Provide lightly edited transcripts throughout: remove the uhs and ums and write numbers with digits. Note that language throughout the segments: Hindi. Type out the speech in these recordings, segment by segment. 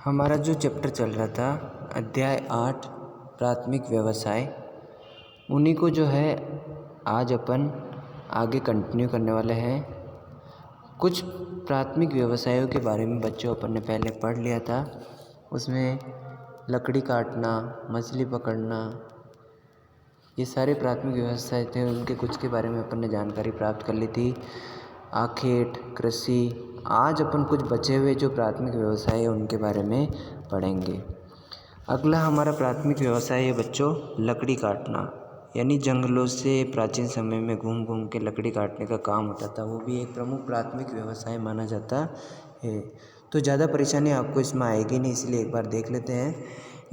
हमारा जो चैप्टर चल रहा था अध्याय 8 प्राथमिक व्यवसाय, उन्हीं को जो है आज अपन आगे कंटिन्यू करने वाले हैं। कुछ प्राथमिक व्यवसायों के बारे में बच्चों अपन ने पहले पढ़ लिया था। उसमें लकड़ी काटना, मछली पकड़ना, ये सारे प्राथमिक व्यवसाय थे। उनके कुछ के बारे में अपन ने जानकारी प्राप्त कर ली थी। आखेट, कृषि। आज अपन कुछ बचे हुए जो प्राथमिक व्यवसाय है उनके बारे में पढ़ेंगे। अगला हमारा प्राथमिक व्यवसाय है बच्चों लकड़ी काटना, यानी जंगलों से प्राचीन समय में घूम घूम के लकड़ी काटने का काम होता था। वो भी एक प्रमुख प्राथमिक व्यवसाय माना जाता है। तो ज़्यादा परेशानी आपको इसमें आएगी नहीं, इसलिए एक बार देख लेते हैं।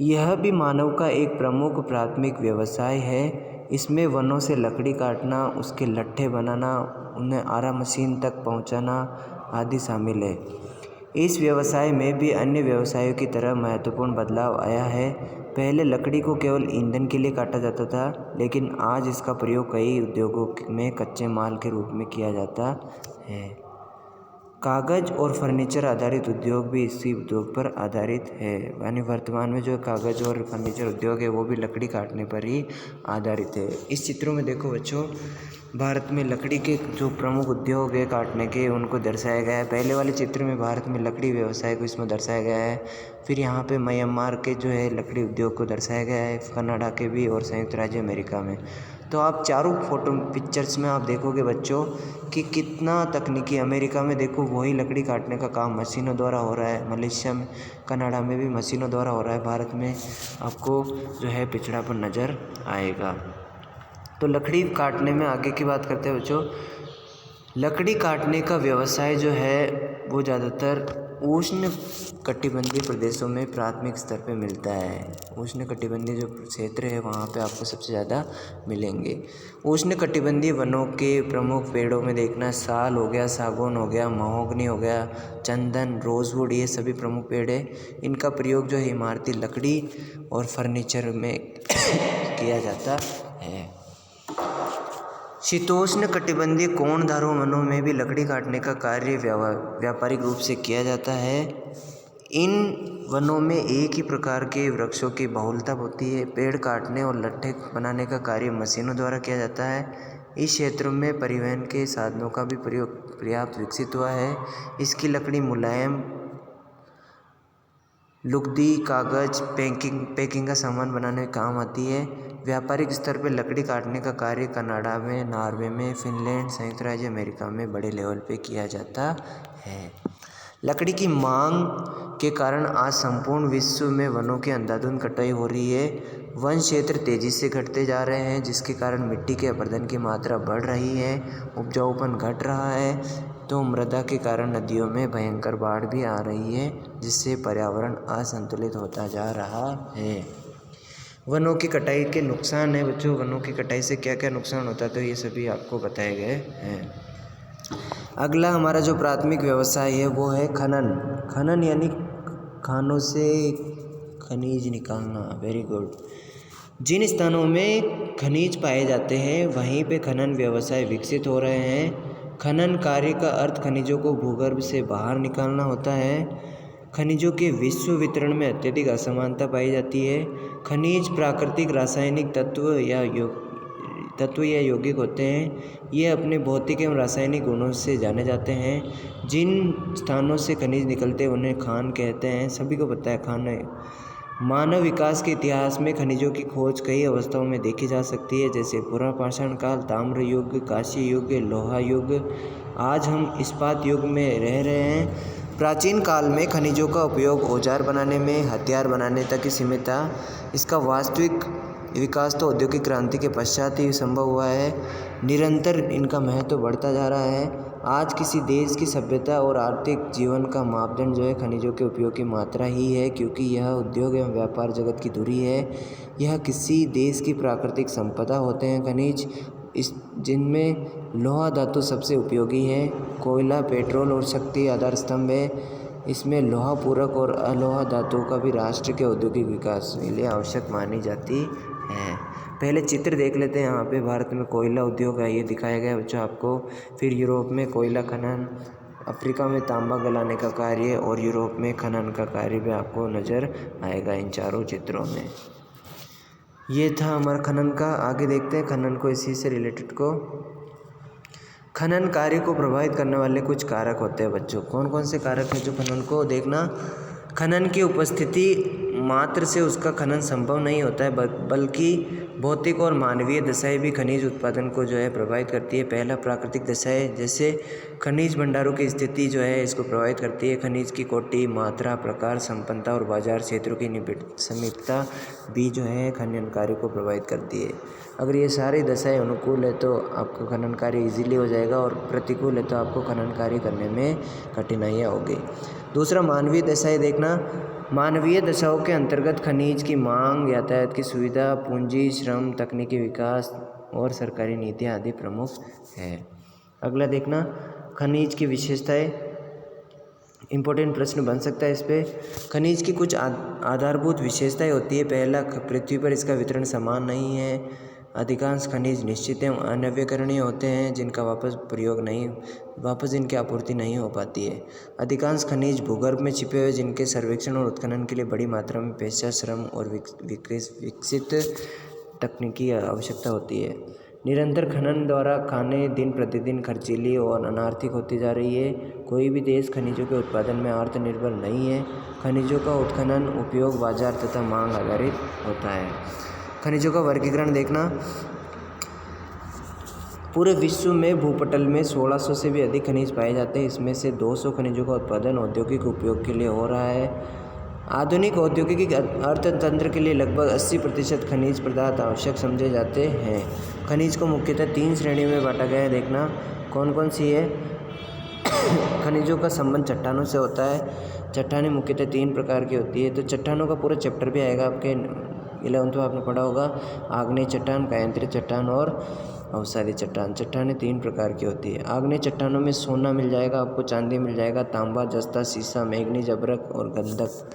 यह भी मानव का एक प्रमुख प्राथमिक व्यवसाय है। इसमें वनों से लकड़ी काटना, उसके लट्ठे बनाना, उन्हें आरा मशीन तक पहुंचाना आदि शामिल है। इस व्यवसाय में भी अन्य व्यवसायों की तरह महत्वपूर्ण बदलाव आया है। पहले लकड़ी को केवल ईंधन के लिए काटा जाता था, लेकिन आज इसका प्रयोग कई उद्योगों में कच्चे माल के रूप में किया जाता है। कागज़ और फर्नीचर आधारित उद्योग भी इसी उद्योग पर आधारित है, यानी वर्तमान में जो कागज़ और फर्नीचर उद्योग है वो भी लकड़ी काटने पर ही आधारित है। इस चित्रों में देखो बच्चों, भारत में लकड़ी के जो प्रमुख उद्योग है काटने के, उनको दर्शाया गया है। पहले वाले चित्र में भारत में लकड़ी व्यवसाय को इसमें दर्शाया गया है। फिर यहाँ पे म्यांमार के जो है लकड़ी उद्योग को दर्शाया गया है, कनाडा के भी, और संयुक्त राज्य अमेरिका में। तो आप चारों फोटो पिक्चर्स में आप देखोगे बच्चों कि कितना तकनीकी, अमेरिका में देखो वही लकड़ी काटने का काम मशीनों द्वारा हो रहा है, मलेशिया में, कनाडा में भी मशीनों द्वारा हो रहा है। भारत में आपको जो है पिछड़ापन नज़र आएगा। तो लकड़ी काटने में आगे की बात करते हैं बच्चों। लकड़ी काटने का व्यवसाय जो है वो ज़्यादातर उष्ण कटिबंधीय प्रदेशों में प्राथमिक स्तर पे मिलता है। उष्ण कटिबंधीय जो क्षेत्र है वहाँ पे आपको सबसे ज़्यादा मिलेंगे। उष्ण कटिबंधीय वनों के प्रमुख पेड़ों में देखना साल हो गया, सागौन हो गया, महोगनी हो गया, चंदन, रोजवुड, ये सभी प्रमुख पेड़ है। इनका प्रयोग जो है इमारती लकड़ी और फर्नीचर में किया जाता है। शीतोष्ण कटिबंधीय कोणधारों वनों में भी लकड़ी काटने का कार्य व्यापारिक रूप से किया जाता है। इन वनों में एक ही प्रकार के वृक्षों की बहुलता होती है। पेड़ काटने और लट्ठे बनाने का कार्य मशीनों द्वारा किया जाता है। इस क्षेत्र में परिवहन के साधनों का भी प्रयोग पर्याप्त विकसित हुआ है। इसकी लकड़ी मुलायम, लुगदी, कागज, पैकिंग का सामान बनाने में काम आती है। व्यापारिक स्तर पर लकड़ी काटने का कार्य कनाडा में, नॉर्वे में, फिनलैंड, संयुक्त राज्य अमेरिका में बड़े लेवल पे किया जाता है। लकड़ी की मांग के कारण आज संपूर्ण विश्व में वनों की अंधाधुंध कटाई हो रही है। वन क्षेत्र तेजी से घटते जा रहे हैं, जिसके कारण मिट्टी के अपरदन की मात्रा बढ़ रही है, उपजाऊपन घट रहा है। तो मृदा के कारण नदियों में भयंकर बाढ़ भी आ रही है, जिससे पर्यावरण असंतुलित होता जा रहा है। वनों की कटाई के नुकसान है बच्चों। वनों की कटाई से क्या क्या नुकसान होता है तो ये सभी आपको बताए गए हैं। अगला हमारा जो प्राथमिक व्यवसाय है वो है खनन। खनन यानी खानों से खनिज निकालना। Very good. जिन स्थानों में खनिज पाए जाते हैं वहीं पे खनन व्यवसाय विकसित हो रहे हैं। खनन कार्य का अर्थ खनिजों को भूगर्भ से बाहर निकालना होता है। खनिजों के विश्व वितरण में अत्यधिक असमानता पाई जाती है। खनिज प्राकृतिक रासायनिक तत्व या यौगिक होते हैं। ये अपने भौतिक एवं रासायनिक गुणों से जाने जाते हैं। जिन स्थानों से खनिज निकलते हैं उन्हें खान कहते हैं। सभी को पता है खान है। मानव विकास के इतिहास में खनिजों की खोज कई अवस्थाओं में देखी जा सकती है, जैसे पुनर्पाषाण काल, ताम्र युग, कांस्य युग, लोहा युग। आज हम इस्पात युग में रह रहे हैं। प्राचीन काल में खनिजों का उपयोग औजार बनाने में, हथियार बनाने तक ही सीमित था। इसका वास्तविक विकास तो औद्योगिक क्रांति के पश्चात ही संभव हुआ है। निरंतर इनका महत्व बढ़ता जा रहा है। आज किसी देश की सभ्यता और आर्थिक जीवन का मापदंड जो है खनिजों के उपयोग की मात्रा ही है, क्योंकि यह उद्योग एवं व्यापार जगत की धुरी है। यह किसी देश की प्राकृतिक संपदा होते हैं खनिज, जिनमें लोहा धातु सबसे उपयोगी है। कोयला, पेट्रोल और शक्ति आधार स्तंभ है। इसमें लोहा पूरक और अलोहा धातुओं का भी राष्ट्र के औद्योगिक विकास के लिए आवश्यक मानी जाती है। पहले चित्र देख लेते हैं। यहाँ पे भारत में कोयला उद्योग है, ये दिखाया गया बच्चों आपको। फिर यूरोप में कोयला खनन, अफ्रीका में तांबा गलाने का कार्य और यूरोप में खनन का कार्य भी आपको नज़र आएगा इन चारों चित्रों में। ये था हमारा खनन का। आगे देखते हैं खनन को, इसी से रिलेटेड को। खनन कार्य को प्रभावित करने वाले कुछ कारक होते हैं बच्चों। कौन कौन से कारक हैं जो खनन को देखना। खनन की उपस्थिति मात्र से उसका खनन संभव नहीं होता है, बल्कि भौतिक और मानवीय दशाएं भी खनिज उत्पादन को जो है प्रभावित करती है। पहला प्राकृतिक दशाएं, जैसे खनिज भंडारों की स्थिति जो है इसको प्रभावित करती है। खनिज की कोटि, मात्रा, प्रकार, संपन्नता और बाजार क्षेत्रों की समीपता भी जो है खनन कार्य को प्रभावित करती है। अगर ये सारी दशाएं अनुकूल है तो आपका खनन कार्य इजीली हो जाएगा, और प्रतिकूल है तो आपको खनन कार्य करने में कठिनाइयाँ होगी। दूसरा, मानवीय दशाएं देखना। मानवीय दशाओं के अंतर्गत खनिज की मांग, यातायात की सुविधा, पूंजी, श्रम, तकनीकी विकास और सरकारी नीतियाँ आदि प्रमुख है। अगला देखना, खनिज की विशेषताएं। इम्पोर्टेंट प्रश्न बन सकता है इस पे। खनिज की कुछ आधारभूत विशेषताएं होती है। पहला, पृथ्वी पर इसका वितरण समान नहीं है। अधिकांश खनिज निश्चित एवं अनव्यवहार्य होते हैं, जिनका वापस इनकी आपूर्ति नहीं हो पाती है। अधिकांश खनिज भूगर्भ में छिपे हुए, जिनके सर्वेक्षण और उत्खनन के लिए बड़ी मात्रा में पैसा, श्रम और विकसित तकनीकी आवश्यकता होती है। निरंतर खनन द्वारा खानें दिन प्रतिदिन खर्चीली और अनार्थिक होती जा रही है। कोई भी देश खनिजों के उत्पादन में आत्मनिर्भर नहीं है। खनिजों का उत्खनन उपयोग बाजार तथा मांग आधारित होता है। खनिजों का वर्गीकरण देखना। पूरे विश्व में भूपटल में 1600 से भी अधिक खनिज पाए जाते हैं। इसमें से 200 खनिजों का उत्पादन औद्योगिक उपयोग के लिए हो रहा है। आधुनिक औद्योगिक अर्थतंत्र के लिए लगभग 80% खनिज पदार्थ आवश्यक समझे जाते हैं। खनिज को मुख्यतः 3 श्रेणियों में बांटा गया है। देखना कौन कौन सी है। खनिजों का संबंध चट्टानों से होता है। चट्टानें मुख्यतः 3 प्रकार की होती है। तो चट्टानों का पूरा चैप्टर भी आएगा आपके 11th में, आपने पढ़ा होगा। आग्नेय चट्टान, कायांतरित चट्टान और अवसादी चट्टान। चट्टानें 3 प्रकार की होती है। आग्नेय चट्टानों में सोना मिल जाएगा आपको, चांदी मिल जाएगा, तांबा, जस्ता, सीसा, मैग्नीज, अभ्रक और गंधक,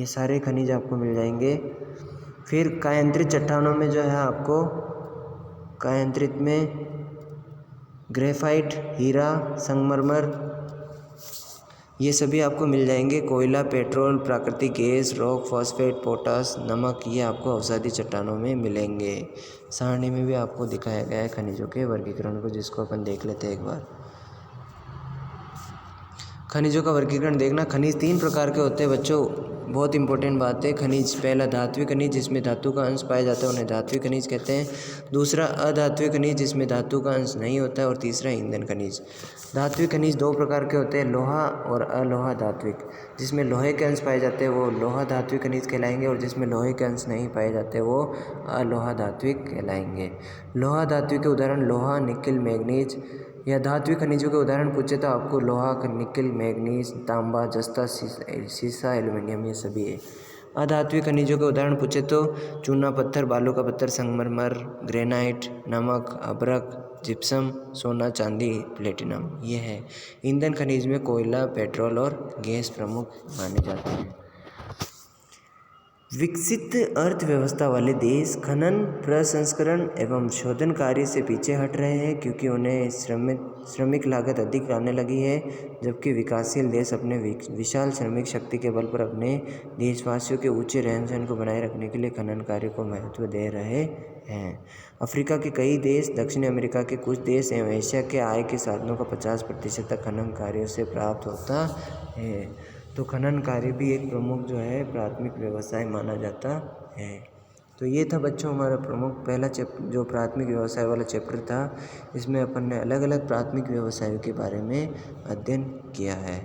ये सारे खनिज आपको मिल जाएंगे। फिर कायांतरित चट्टानों में जो है आपको कायांतरित में ग्रेफाइट, हीरा, संगमरमर, ये सभी आपको मिल जाएंगे। कोयला, पेट्रोल, प्राकृतिक गैस, रॉक, फॉस्फेट, पोटास, नमक, ये आपको अवसादी चट्टानों में मिलेंगे। सारणी में भी आपको दिखाया गया है खनिजों के वर्गीकरण को, जिसको अपन देख लेते हैं एक बार। खनिजों का वर्गीकरण देखना। खनिज 3 प्रकार के होते हैं बच्चों, बहुत इंपॉर्टेंट बात है। खनिज, पहला धात्विक खनिज, जिसमें धातु का अंश पाया जाता है, उन्हें धात्विक खनिज कहते हैं। दूसरा, अधात्विक खनिज, जिसमें धातु का अंश नहीं होता है। और तीसरा, ईंधन खनिज। धात्विक खनिज 2 प्रकार के होते हैं, लोहा और अलोहा धात्विक। जिसमें लोहे के अंश पाए जाते हैं वो लोहा धात्विक खनिज कहलाएंगे, और जिसमें लोहे के अंश नहीं पाए जाते वो अलोहा धात्विक कहलाएंगे। लोहा धात्विक के उदाहरण लोहा, निकिल, मैग्नीज। या धात्विक खनिजों के उदाहरण पूछे तो आपको लोहा, निकिल, मैग्नीज, तांबा, जस्ता, सीसा, एल्युमिनियम, ये सभी है। अधात्विक खनिजों के उदाहरण पूछे तो चूना पत्थर, बालू का पत्थर, संगमरमर, ग्रेनाइट, नमक, अभ्रक, जिप्सम, सोना, चांदी, प्लेटिनम, ये है। ईंधन खनिज में कोयला, पेट्रोल और गैस प्रमुख माने जाते हैं। विकसित अर्थव्यवस्था वाले देश खनन, प्रसंस्करण एवं शोधन कार्य से पीछे हट रहे हैं, क्योंकि उन्हें श्रमिक लागत अधिक आने लगी है। जबकि विकासशील देश अपने विशाल श्रमिक शक्ति के बल पर अपने देशवासियों के ऊंचे रहन सहन को बनाए रखने के लिए खनन कार्य को महत्व दे रहे हैं। अफ्रीका के कई देश, दक्षिण अमेरिका के कुछ देश एवं एशिया के आय के साधनों का 50% तक खनन कार्यों से प्राप्त होता है। तो खनन कार्य भी एक प्रमुख जो है प्राथमिक व्यवसाय माना जाता है। तो ये था बच्चों हमारा प्रमुख पहला जो प्राथमिक व्यवसाय वाला चैप्टर था। इसमें अपन ने अलग अलग प्राथमिक व्यवसायों के बारे में अध्ययन किया है।